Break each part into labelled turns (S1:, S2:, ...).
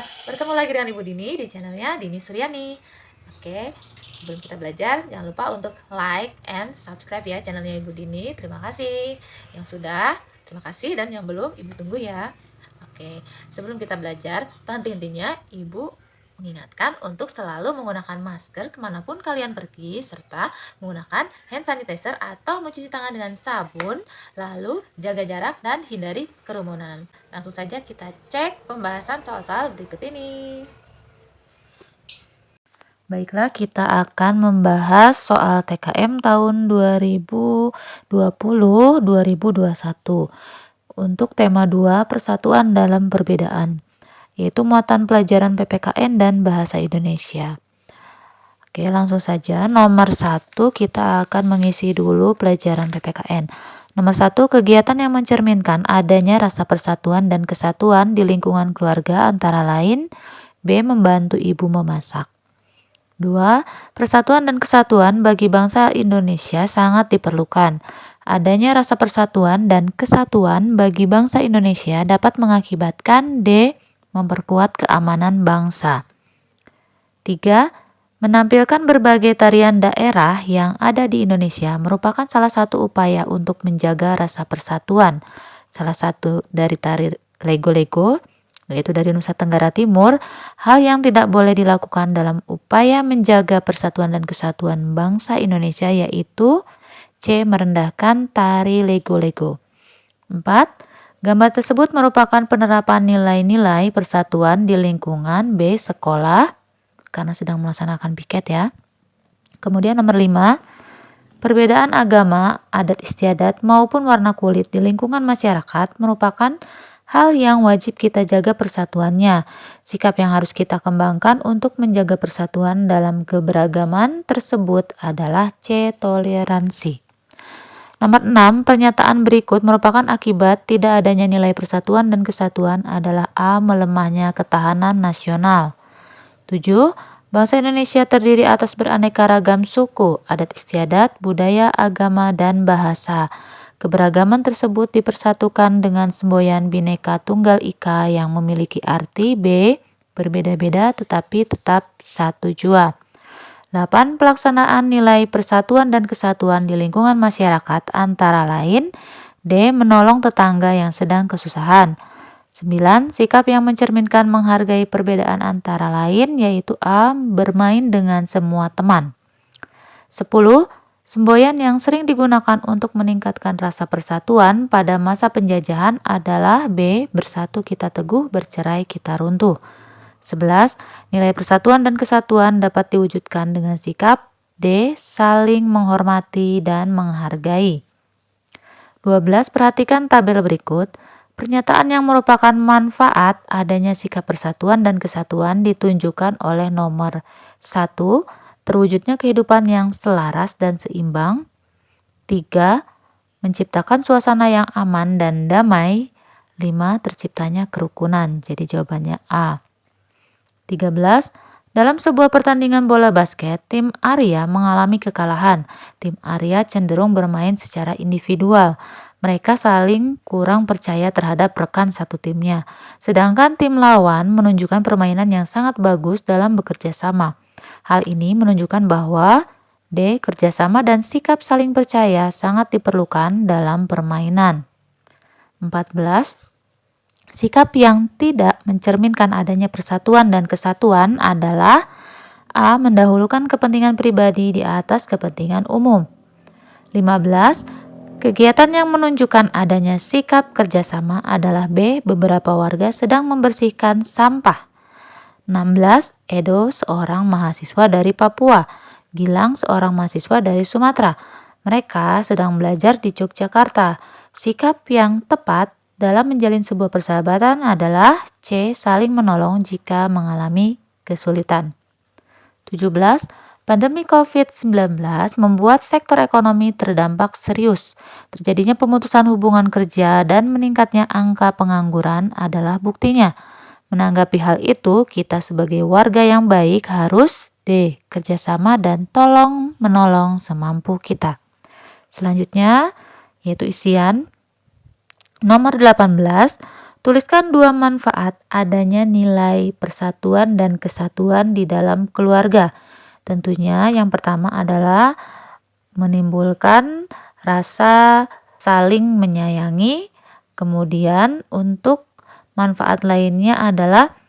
S1: belajar. Bertemu lagi dengan Ibu Dini di channelnya Dini Suryani. Oke, sebelum kita belajar, jangan lupa untuk like and subscribe ya channelnya Ibu Dini. Terima kasih yang sudah, terima kasih, dan yang belum Ibu tunggu ya. Oke, sebelum kita belajar, henti-hentinya Ibu mengingatkan untuk selalu menggunakan masker kemanapun kalian pergi, serta menggunakan hand sanitizer atau mencuci tangan dengan sabun, lalu jaga jarak dan hindari kerumunan. Langsung saja kita cek pembahasan soal-soal berikut ini. Baiklah, kita akan membahas soal TKM tahun 2020-2021 untuk tema 2 persatuan dalam perbedaan, yaitu muatan pelajaran PPKN dan bahasa Indonesia. Oke, langsung saja. Nomor 1 kita akan mengisi dulu pelajaran PPKN. Nomor 1, kegiatan yang mencerminkan adanya rasa persatuan dan kesatuan di lingkungan keluarga antara lain B. Membantu ibu memasak. 2. Persatuan dan kesatuan bagi bangsa Indonesia sangat diperlukan. Adanya rasa persatuan dan kesatuan bagi bangsa Indonesia dapat mengakibatkan D. Memperkuat keamanan bangsa. 3. Menampilkan berbagai tarian daerah yang ada di Indonesia merupakan salah satu upaya untuk menjaga rasa persatuan. Salah satu dari tari Lego-Lego, yaitu dari Nusa Tenggara Timur, hal yang tidak boleh dilakukan dalam upaya menjaga persatuan dan kesatuan bangsa Indonesia yaitu C. Merendahkan tari Lego-Lego. 4. Gambar tersebut merupakan penerapan nilai-nilai persatuan di lingkungan B. Sekolah, karena sedang melaksanakan piket ya. Kemudian nomor 5, perbedaan agama, adat istiadat maupun warna kulit di lingkungan masyarakat merupakan hal yang wajib kita jaga persatuannya. Sikap yang harus kita kembangkan untuk menjaga persatuan dalam keberagaman tersebut adalah C. Toleransi. Nomor 6, pernyataan berikut merupakan akibat tidak adanya nilai persatuan dan kesatuan adalah A. Melemahnya ketahanan nasional. 7. Bangsa Indonesia terdiri atas beraneka ragam suku, adat istiadat, budaya, agama, dan bahasa. Keberagaman tersebut dipersatukan dengan semboyan Bhinneka Tunggal Ika yang memiliki arti B. Berbeda-beda tetapi tetap satu jua. 8. Pelaksanaan nilai persatuan dan kesatuan di lingkungan masyarakat antara lain D. Menolong tetangga yang sedang kesusahan. 9. Sikap yang mencerminkan menghargai perbedaan antara lain yaitu A. Bermain dengan semua teman. 10. Semboyan yang sering digunakan untuk meningkatkan rasa persatuan pada masa penjajahan adalah B. Bersatu kita teguh, bercerai kita runtuh. 11. Nilai persatuan dan kesatuan dapat diwujudkan dengan sikap D. Saling menghormati dan menghargai. 12. Perhatikan tabel berikut. Pernyataan yang merupakan manfaat adanya sikap persatuan dan kesatuan ditunjukkan oleh nomor 1. Terwujudnya kehidupan yang selaras dan seimbang. 3. Menciptakan suasana yang aman dan damai. 5. Terciptanya kerukunan. Jadi jawabannya A. 13. Dalam sebuah pertandingan bola basket, tim Arya mengalami kekalahan. Tim Arya cenderung bermain secara individual. Mereka saling kurang percaya terhadap rekan satu timnya. Sedangkan tim lawan menunjukkan permainan yang sangat bagus dalam bekerja sama. Hal ini menunjukkan bahwa D. Kerjasama dan sikap saling percaya sangat diperlukan dalam permainan. 14. Sikap yang tidak mencerminkan adanya persatuan dan kesatuan adalah A. Mendahulukan kepentingan pribadi di atas kepentingan umum. 15. Kegiatan yang menunjukkan adanya sikap kerjasama adalah B. Beberapa warga sedang membersihkan sampah. 16. Edo seorang mahasiswa dari Papua. Gilang seorang mahasiswa dari Sumatera. Mereka sedang belajar di Yogyakarta. Sikap yang tepat dalam menjalin sebuah persahabatan adalah C. Saling menolong jika mengalami kesulitan. 17. Pandemi COVID-19 membuat sektor ekonomi terdampak serius. Terjadinya pemutusan hubungan kerja dan meningkatnya angka pengangguran adalah buktinya. Menanggapi hal itu, kita sebagai warga yang baik harus D. Kerjasama dan tolong menolong semampu kita. Selanjutnya yaitu isian. Nomor 18, Tuliskan 2 manfaat adanya nilai persatuan dan kesatuan di dalam keluarga. Tentunya yang pertama adalah menimbulkan rasa saling menyayangi. Kemudian untuk manfaat lainnya adalah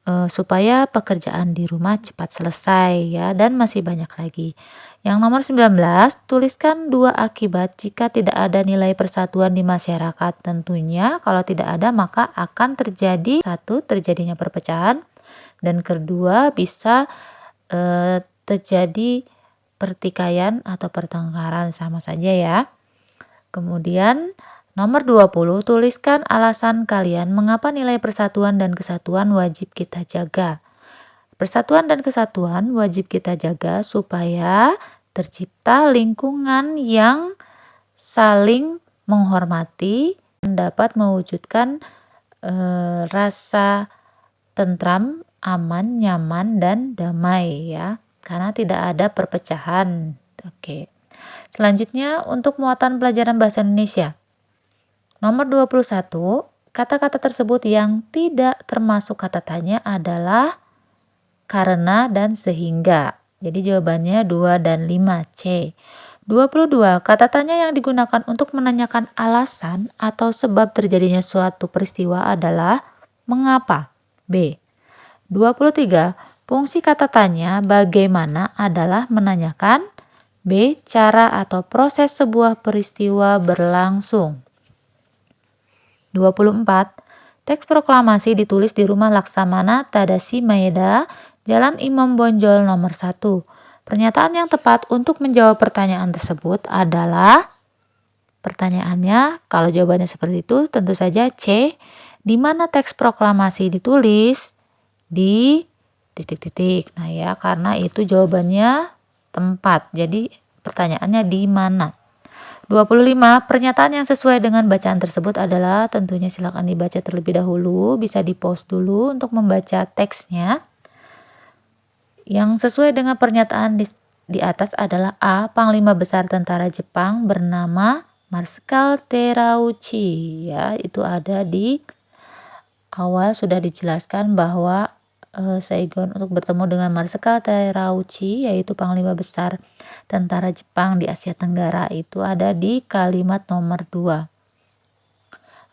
S1: supaya pekerjaan di rumah cepat selesai ya, dan masih banyak lagi. Yang nomor 19, tuliskan 2 akibat jika tidak ada nilai persatuan di masyarakat. Tentunya kalau tidak ada maka akan terjadi satu, terjadinya perpecahan, dan kedua bisa terjadi pertikaian atau pertengkaran, sama saja ya. Kemudian nomor 20, tuliskan alasan kalian mengapa nilai persatuan dan kesatuan wajib kita jaga. Persatuan dan kesatuan wajib kita jaga supaya tercipta lingkungan yang saling menghormati dan dapat mewujudkan rasa tentram, aman, nyaman, dan damai ya, karena tidak ada perpecahan. Oke. Selanjutnya untuk muatan pelajaran bahasa Indonesia. Nomor 21, kata-kata tersebut yang tidak termasuk kata tanya adalah karena dan sehingga. Jadi jawabannya 2 dan 5 C. 22, kata tanya yang digunakan untuk menanyakan alasan atau sebab terjadinya suatu peristiwa adalah mengapa. B. 23, fungsi kata tanya bagaimana adalah menanyakan. B. Cara atau proses sebuah peristiwa berlangsung. 24, teks proklamasi ditulis di rumah Laksamana Tadasi Maeda, Jalan Imam Bonjol nomor 1. Pernyataan yang tepat untuk menjawab pertanyaan tersebut adalah, pertanyaannya kalau jawabannya seperti itu tentu saja C. Di mana teks proklamasi ditulis? Di titik-titik. Nah ya, karena itu jawabannya tempat. Jadi pertanyaannya di mana? 25, pernyataan yang sesuai dengan bacaan tersebut adalah, tentunya silakan dibaca terlebih dahulu, bisa di-pause dulu untuk membaca teksnya. Yang sesuai dengan pernyataan di atas adalah A. Panglima Besar Tentara Jepang bernama Marskal Terauchi ya, itu ada di awal sudah dijelaskan bahwa Saigon untuk bertemu dengan Marskal Terauchi, yaitu Panglima Besar Tentara Jepang di Asia Tenggara, itu ada di kalimat nomor 2.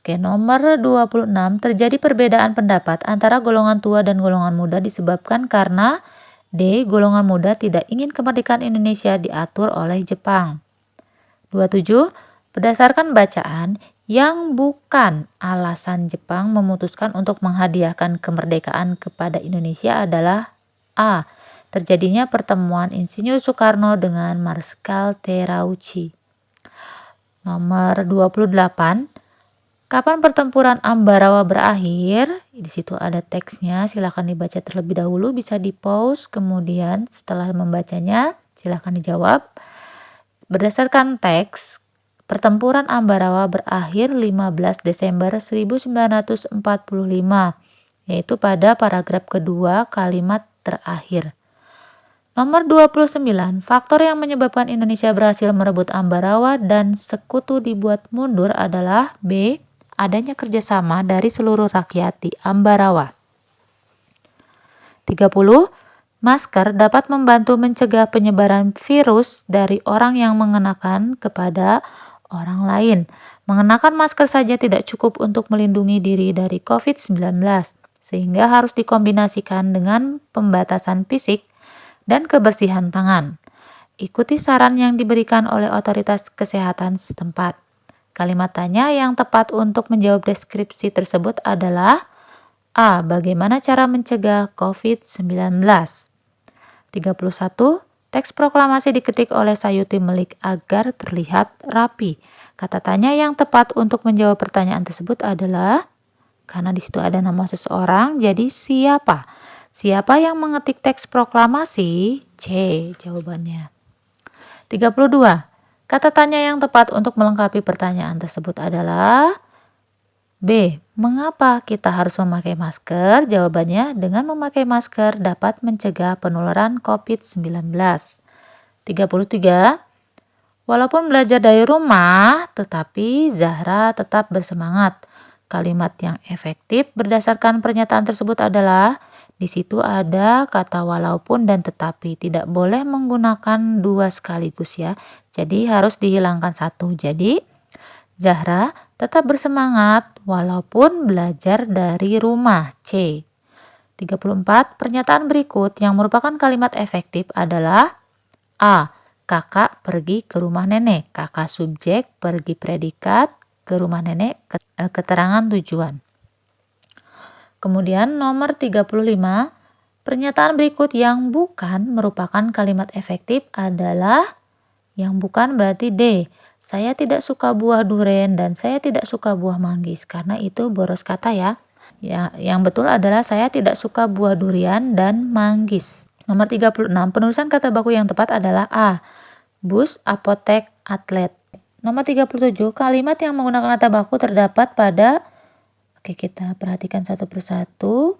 S1: Oke, nomor 26, terjadi perbedaan pendapat antara golongan tua dan golongan muda disebabkan karena D. Golongan muda tidak ingin kemerdekaan Indonesia diatur oleh Jepang. 27, berdasarkan bacaan, yang bukan alasan Jepang memutuskan untuk menghadiahkan kemerdekaan kepada Indonesia adalah A. Terjadinya pertemuan Insinyur Soekarno dengan Marskal Terauchi. Nomor 28, kapan pertempuran Ambarawa berakhir? Di situ ada teksnya, silakan dibaca terlebih dahulu, bisa di-pause, kemudian setelah membacanya silakan dijawab. Berdasarkan teks, pertempuran Ambarawa berakhir 15 Desember 1945, yaitu pada paragraf kedua kalimat terakhir. Nomor 29, faktor yang menyebabkan Indonesia berhasil merebut Ambarawa dan sekutu dibuat mundur adalah B. Adanya kerjasama dari seluruh rakyat di Ambarawa. 30, masker dapat membantu mencegah penyebaran virus dari orang yang mengenakan kepada orang lain. Mengenakan masker saja tidak cukup untuk melindungi diri dari COVID-19, sehingga harus dikombinasikan dengan pembatasan fisik dan kebersihan tangan. Ikuti saran yang diberikan oleh otoritas kesehatan setempat. Kalimat tanya yang tepat untuk menjawab deskripsi tersebut adalah A. Bagaimana cara mencegah COVID-19? 31. Teks proklamasi diketik oleh Sayuti Melik agar terlihat rapi. Kata tanya yang tepat untuk menjawab pertanyaan tersebut adalah, karena di situ ada nama seseorang, jadi siapa? Siapa yang mengetik teks proklamasi? C. Jawabannya. 32. Kata tanya yang tepat untuk melengkapi pertanyaan tersebut adalah B. Mengapa kita harus memakai masker? Jawabannya, dengan memakai masker dapat mencegah penularan COVID-19. 33. Walaupun belajar dari rumah, tetapi Zahra tetap bersemangat. Kalimat yang efektif berdasarkan pernyataan tersebut adalah di situ ada kata walaupun dan tetapi. Tidak boleh menggunakan dua sekaligus ya. Jadi harus dihilangkan satu. Jadi Zahra tetap bersemangat walaupun belajar dari rumah. C. 34. Pernyataan berikut yang merupakan kalimat efektif adalah A. Kakak pergi ke rumah nenek. Kakak subjek, pergi predikat, ke rumah nenek keterangan tujuan. Kemudian nomor 35, pernyataan berikut yang bukan merupakan kalimat efektif adalah yang bukan berarti D. Saya tidak suka buah duren dan saya tidak suka buah manggis karena itu boros kata ya. Yang betul adalah saya tidak suka buah durian dan manggis. Nomor 36, penulisan kata baku yang tepat adalah A. Bus, apotek, atlet. Nomor 37, kalimat yang menggunakan kata baku terdapat pada, oke kita perhatikan satu persatu.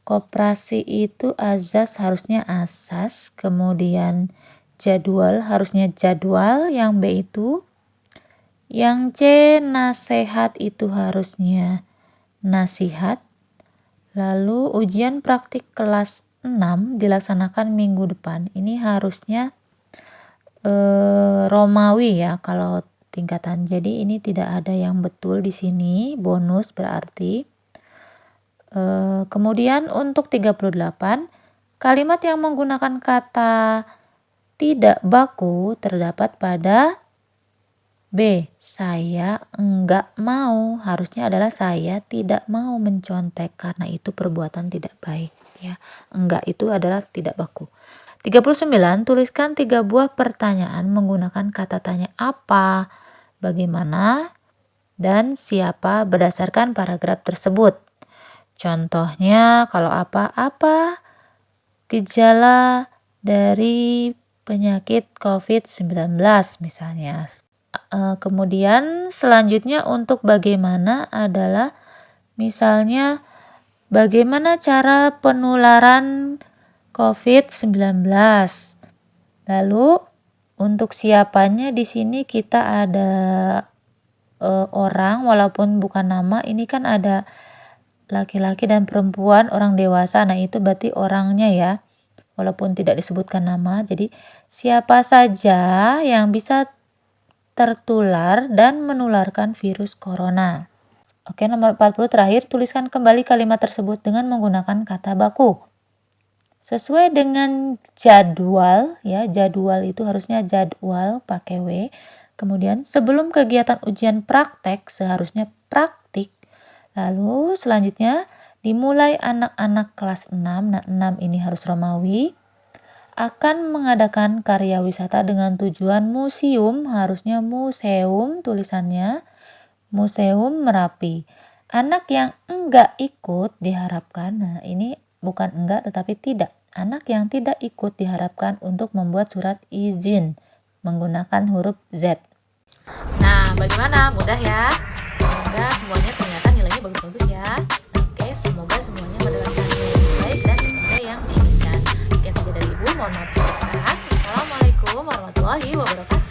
S1: Koperasi itu azas harusnya asas, kemudian jadwal harusnya jadwal, yang B itu. Yang C, nasihat itu harusnya nasihat. Lalu ujian praktik kelas 6 dilaksanakan minggu depan. Ini harusnya Romawi ya kalau tingkatan. Jadi ini tidak ada yang betul di sini, bonus berarti. Kemudian untuk 38, kalimat yang menggunakan kata tidak baku terdapat pada B. Saya enggak mau. Harusnya adalah saya tidak mau mencontek karena itu perbuatan tidak baik ya. Enggak itu adalah tidak baku. 39, tuliskan 3 buah pertanyaan menggunakan kata tanya apa, bagaimana, dan siapa berdasarkan paragraf tersebut. Contohnya kalau apa gejala dari penyakit COVID-19 misalnya. Kemudian selanjutnya untuk bagaimana adalah misalnya bagaimana cara penularan COVID-19. Lalu untuk siapanya di sini kita ada orang walaupun bukan nama, ini kan ada laki-laki dan perempuan, orang dewasa. Nah, itu berarti orangnya ya. Walaupun tidak disebutkan nama. Jadi siapa saja yang bisa tertular dan menularkan virus corona. Oke, nomor 40 terakhir, tuliskan kembali kalimat tersebut dengan menggunakan kata baku. Sesuai dengan jadwal, ya, jadwal itu harusnya jadwal pakai W. Kemudian sebelum kegiatan ujian praktek seharusnya praktik. Lalu selanjutnya dimulai anak-anak kelas 6. Nah, 6 ini harus Romawi. Akan mengadakan karya wisata dengan tujuan museum, harusnya museum tulisannya, Museum Merapi. Anak yang enggak ikut diharapkan, nah ini bukan enggak tetapi tidak. Anak yang tidak ikut diharapkan untuk membuat surat izin menggunakan huruf Z. Nah, bagaimana? Mudah ya? Semoga semuanya ternyata nilainya bagus-bagus ya. Oke, semoga semuanya mendapatkan nilai yang baik dan semoga yang diinginkan. Sekian saja dari Ibu, mohon maaf. Assalamualaikum warahmatullahi wabarakatuh.